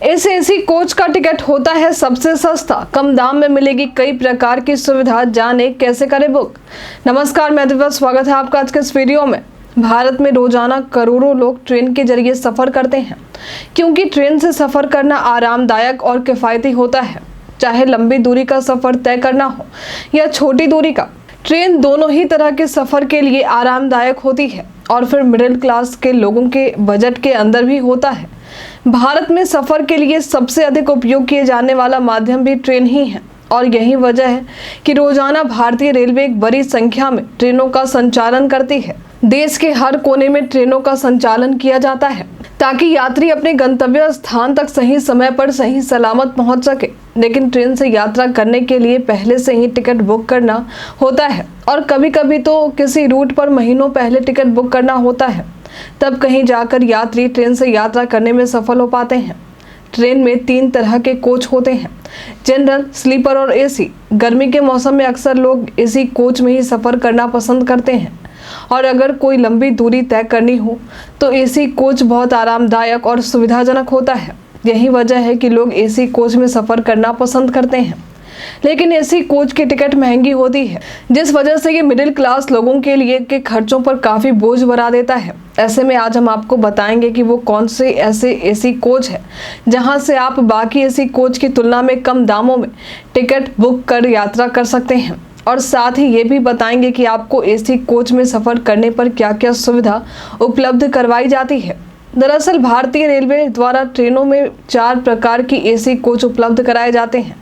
इस AC coach का ticket होता है सबसे सस्ता, कम दाम में मिलेगी कई प्रकार की सुविधा, जाने कैसे करें बुक। नमस्कार, मैं दिव्या, स्वागत है आपका आज के इस वीडियो में। भारत में रोजाना करोड़ों लोग ट्रेन के जरिए सफर करते हैं, क्योंकि ट्रेन से सफर करना आरामदायक और किफायती होता है। चाहे लंबी दूरी का सफर तय करना हो या छोटी दूरी का, ट्रेन दोनों ही तरह के सफर के लिए आरामदायक होती है और फिर मिडिल क्लास के लोगों के बजट के अंदर भी होता है। भारत में सफर के लिए सबसे अधिक उपयोग किए जाने वाला माध्यम भी ट्रेन ही है और यही वजह है कि रोजाना भारतीय रेलवे एक बड़ी संख्या में ट्रेनों का संचालन करती है। देश के हर कोने में ट्रेनों का संचालन किया जाता है ताकि यात्री अपने गंतव्य स्थान तक सही समय पर सही सलामत पहुंच सके। लेकिन ट्रेन से यात्रा करने के लिए पहले से ही टिकट बुक करना होता है और कभी कभी तो किसी रूट पर महीनों पहले टिकट बुक करना होता है, तब कहीं जाकर यात्री ट्रेन से यात्रा करने में सफल हो पाते हैं। ट्रेन में 3 तरह के कोच होते हैं, जनरल, स्लीपर और एसी। गर्मी के मौसम में अक्सर लोग एसी कोच में ही सफर करना पसंद करते हैं और अगर कोई लंबी दूरी तय करनी हो तो एसी कोच बहुत आरामदायक और सुविधाजनक होता है। यही वजह है कि लोग एसी कोच में सफर करना पसंद करते हैं। लेकिन एसी कोच की टिकट महंगी होती है, जिस वजह से ये मिडिल क्लास लोगों के लिए के खर्चों पर काफी बोझ बढ़ा देता है। ऐसे में आज हम आपको बताएंगे कि वो कौन से ऐसे एसी कोच है जहां से आप बाकी एसी कोच की तुलना में कम दामों में टिकट बुक कर यात्रा कर सकते हैं, और साथ ही ये भी बताएंगे कि आपको एसी कोच में सफर करने पर क्या क्या सुविधा उपलब्ध करवाई जाती है। दरअसल भारतीय रेलवे द्वारा ट्रेनों में 4 प्रकार की एसी कोच उपलब्ध कराए जाते हैं।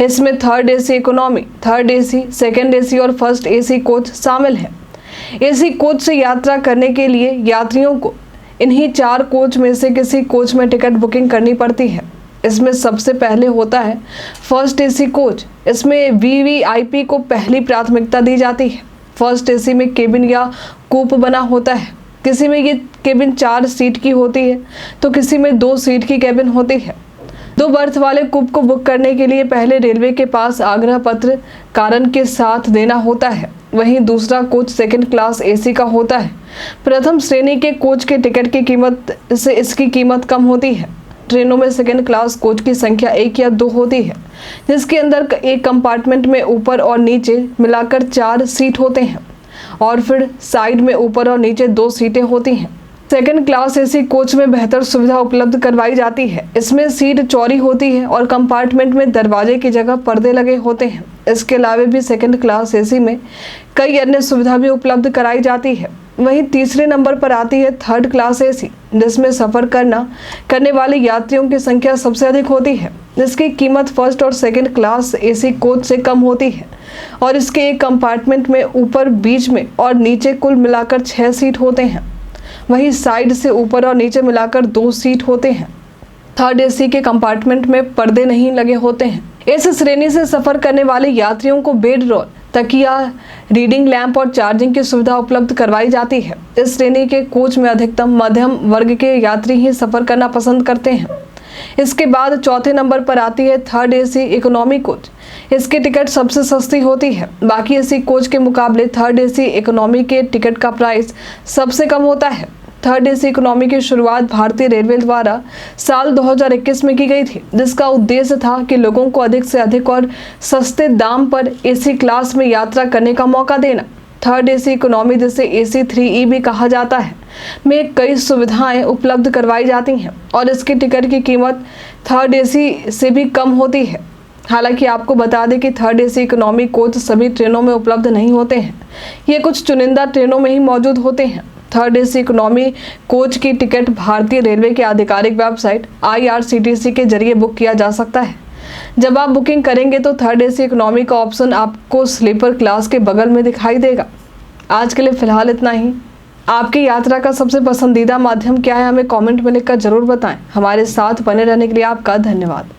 इसमें third AC economy, third AC, second AC और फर्स्ट एसी कोच शामिल है। एसी कोच से यात्रा करने के लिए यात्रियों को इन्हीं 4 कोच में से किसी कोच में टिकट बुकिंग करनी पड़ती है। इसमें सबसे पहले होता है फर्स्ट एसी कोच। इसमें वीवीआईपी को पहली प्राथमिकता दी जाती है। फर्स्ट एसी में केबिन या कूप बना होता है। किसी में ये केबिन 4 सीट की होती है तो किसी में 2 सीट की केबिन होती है। 2 बर्थ वाले कूप को बुक करने के लिए पहले रेलवे के पास आग्रह पत्र कारण के साथ देना होता है। वहीं दूसरा कोच सेकंड क्लास एसी का होता है। प्रथम श्रेणी के कोच के टिकट की कीमत से इसकी कीमत कम होती है। ट्रेनों में सेकंड क्लास कोच की संख्या 1 या 2 होती है, जिसके अंदर एक कंपार्टमेंट में ऊपर और नीचे मिलाकर 4 सीट होते हैं और फिर साइड में ऊपर और नीचे 2 सीटें होती हैं। सेकंड क्लास एसी कोच में बेहतर सुविधा उपलब्ध करवाई जाती है। इसमें सीट चौड़ी होती है और कंपार्टमेंट में दरवाजे की जगह पर्दे लगे होते हैं। इसके अलावा भी सेकंड क्लास एसी में कई अन्य सुविधा भी उपलब्ध कराई जाती है। वहीं तीसरे नंबर पर आती है थर्ड क्लास एसी, जिसमें सफर करने वाले यात्रियों की संख्या सबसे अधिक होती है। जिसकी कीमत फर्स्ट और सेकंड क्लास एसी कोच से कम होती है और इसके एक कंपार्टमेंट में ऊपर, बीच में और नीचे कुल मिलाकर 6 सीट होते हैं। वहीं साइड से ऊपर और नीचे मिलाकर 2 सीट होते हैं। थर्ड एसी के कंपार्टमेंट में पर्दे नहीं लगे होते हैं। इस श्रेणी से सफर करने वाले यात्रियों को बेड रोल, तकिया, रीडिंग लैंप और चार्जिंग की सुविधा उपलब्ध करवाई जाती है। इस श्रेणी के कोच में अधिकतम मध्यम वर्ग के यात्री ही सफर करना पसंद करते हैं। इसके बाद चौथे नंबर पर आती है थर्ड एसी इकोनॉमी कोच। इसकी टिकट सबसे सस्ती होती है। बाकी एसी कोच के मुकाबले थर्ड एसी इकोनॉमी के टिकट का प्राइस सबसे कम होता है। थर्ड एसी इकोनॉमी की शुरुआत भारतीय रेलवे द्वारा साल 2021 में की गई थी, जिसका उद्देश्य था कि लोगों को अधिक से अधिक और सस्ते दाम पर एसी क्लास में यात्रा करने का मौका देना। थर्ड एसी इकोनॉमी, जिसे एसी 3E भी कहा जाता है, में कई सुविधाएं उपलब्ध करवाई जाती हैं और इसकी टिकट की कीमत थर्ड एसी से भी कम होती है। हालांकि आपको बता दें कि थर्ड एसी इकोनॉमी कोच सभी ट्रेनों में उपलब्ध नहीं होते हैं। ये कुछ चुनिंदा ट्रेनों में ही मौजूद होते हैं। थर्ड एसी इकोनॉमी कोच की टिकट भारतीय रेलवे के आधिकारिक वेबसाइट IRCTC के जरिए बुक किया जा सकता है। जब आप बुकिंग करेंगे तो थर्ड एसी इकोनॉमी का ऑप्शन आपको स्लीपर क्लास के बगल में दिखाई देगा। आज के लिए फिलहाल इतना ही। आपकी यात्रा का सबसे पसंदीदा माध्यम क्या है, हमें कमेंट में लिखकर जरूर बताएं। हमारे साथ बने रहने के लिए आपका धन्यवाद।